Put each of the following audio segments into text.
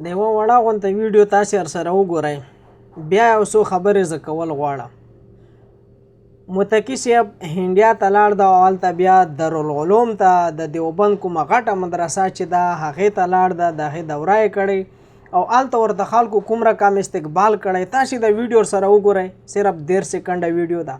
د یوه وړه غونته ویډیو تاسې ورسره وګورئ. بیا یو څو خبرې زه کول غواړم. متقي صاحب هندیا ته لاړ ده او هلته بیا دارالعلوم ته د دیوبند کومه غټه مدرسه چې ده هغې ته لاړ ده، د هغې دوره یې کړې او هلته ورته خلکو کوم رقم استقبال کړی. تاسې د ویډیو سره وګورئ، صرف 1.5 سکنډه ویډیو ده.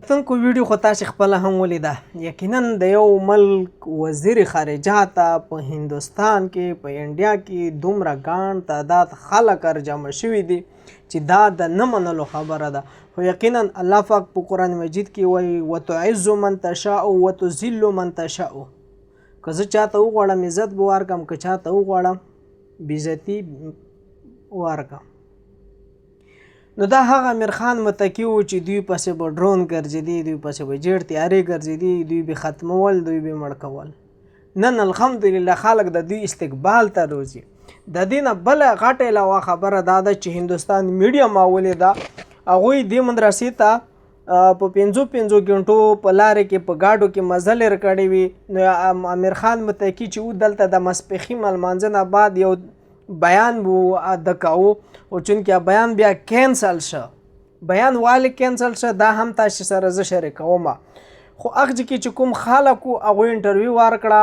تنکو ویډیو خو تاسې خپله هم ولیده. یقینا د یو ملک وزیر خارجه ته په هندوستان کې په انډیا کې دومره ګڼ تعداد خلک جمع شوي دي چې دا د نه منلو خبره ده. خو یقینا الله پاک په قرآن مجید کې وایي وتعز من تشاء وتذل من تشاء. که زه چاته وغواړم عزت به ورکړم، که چاته وغواړم بېعزتي ورکړم. نو دا هغه امیر خان متقي و چې دوی پسې به ډرون ګرځېدي، دوی پسې به جېړ تیارې ګرځېدي، دوی به ختمول، دوی به مړ کول. نن الحمدلله خلک د دوی استقبال ته روځي. د دې نه بله غټه علاوه خبره دا ده چې هندوستان میډیا ما ولیده، هغوی دې مدرسې ته په 5 غنټو په لارې کې په ګاډو کې مزل یې کړی وي. نو امیر خان متقي چې و دلته د ماسپښین لمانځه نه بعد یو بیان و د کاوه او چونکې بیان بیا کینسل شه. بیان والې کینسل شه دا هم تاسې سره زه شریکوم. خو هغه کې چې کوم خلک وو هغوی انټرویو ورکړه،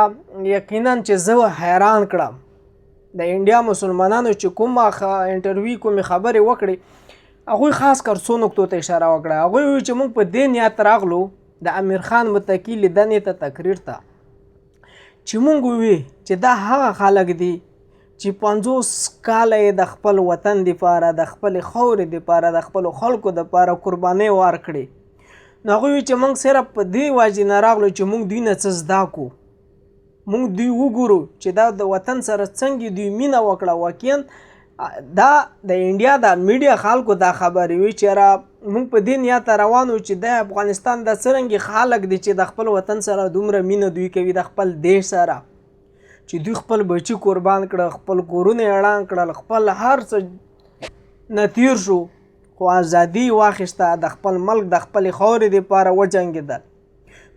یقینا چې زه حیران کړم. د انډیا مسلمانانو چې کومه انټرویو کومې خبرې وکړې هغوی خاص کر څو نقطو ته اشاره وکړه. هغوی وایي چې موږ په دې نیت راغلو د امیر خان متقي لیدنې ته تقریر ته چې موږ ووایو چې دا هغه خلک دي چې 50 کاله یې د خپل وطن دپاره، د خپلې خاورې دپاره، د خپلو خلکو دپاره قربانۍ ورکړې. نو هغوی وایي چې موږ صرف په دې وجې نه راغلو چې موږ دوی نه څه زده کړو، موږ دوی وګورو چې دا د وطن سره څنګه دوی مینه وکړه. واقعا دا د انډیا د میډیا خلکو دا خبرې وي چې موږ په دې نیت روان وو چې د افغانستان د څرنګه خلک دي چې د خپل وطن سره دومره مینه دوی کوي، د خپل دیش سره چې دوی خپل بچي قربان کړه، خپل کورونه یې اړان کړل، خپل هر څه نه تیر شو خو ازادي واخیسته، د خپل ملک د خپلې خاورې دپاره وجنګېدل.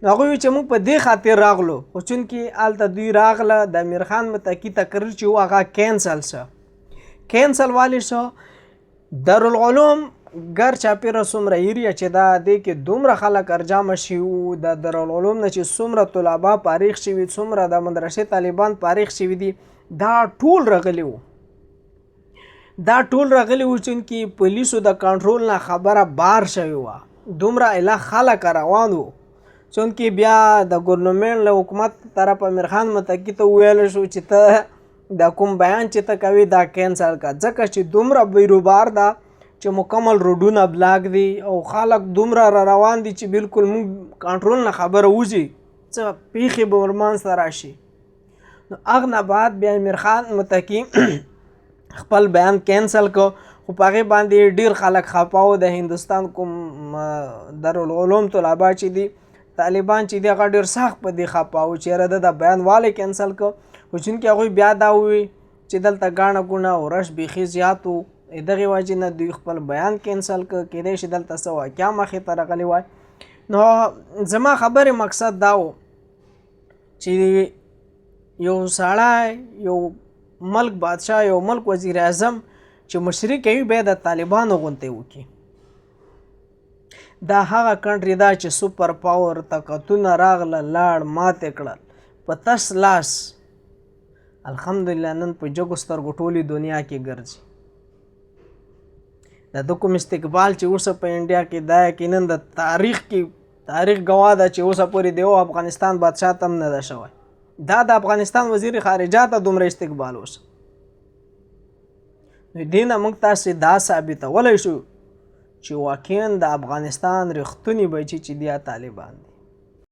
نو هغوی وایي چې موږ په دې خاطر راغلو. خو چونکې هلته دوی راغله د امیر خان متقي تقریر چې و هغه کینسل شه. کینسل والی شو. دارالعلوم ګر چاپېره څومره ایریا چې دا دې کې دومره خلک جمع شوي وو، د دارالعلوم نه چې څومره طلبا فارغ شوي، څومره د مدرسې طالبان فارغ شوي دي، دا ټول راغلي وو. دا ټول راغلي وو چونکې پولیسو د کنټرول نه خبره بار شوې وه. دومره اله خلک روان وو چونکې بیا د ګورنمنټ له حکومت طرف امیر خان متقي ته وویلی شو چې ته دا کوم بیان چې ته کوې دا کینسل کړه، ځکه چې دومره بیروبار ده چې مکمل روډونه بلاک دي او خلک دومره را روان دي چې بالکل موږ کنټرول نه خبره وځي، څه پیښې به ورمنځ ته راشي. نو هغه نه بعد بیا امیر خان متقي خپل بیان کینسل کړ. خو په هغې باندې ډېر خلک خفه وو. د هندوستان کوم دارالعلوم طلبا چې دي، طالبان چې دي، هغه ډېر سخت په دې خفه وو چې یاره د بیان والی کینسل کړ. خو چونکې هغوی بیا دا ووایي چې دلته ګاڼه ګوڼه او رش بیخي زیات و، دغې وجې نه دوی خپل بیان کینسل کړ. کیدای شي دلته څه واقعه مخې ته راغلی وای. نو زما خبرې مقصد دا و چې یو سړی، یو ملک بادشاه، یو ملک وزیر اعظم چې مشري کوي باید د طالبانو غوندې وکړي. دا هغه کنټري ده چې سوپر پاور طاقتونه راغله، لاړ ماتې کړل په تش لاس. الحمدلله نن په جګو سترګو ټولې دنیا کې ګرځي. د ده کوم استقبال چې اوسه په انډیا کې دا یقینا د تاریخ ګواه ده چې اوسه پورې د یو افغانستان بادشاه ته هم نه ده شوی. دا د افغانستان وزیر خارجه ته دومره استقبال اوسه. نو دې نه موږ تاسې دا ثابتولی شو چې واقعا د افغانستان رښتوني بچي چې دي طالبان دي.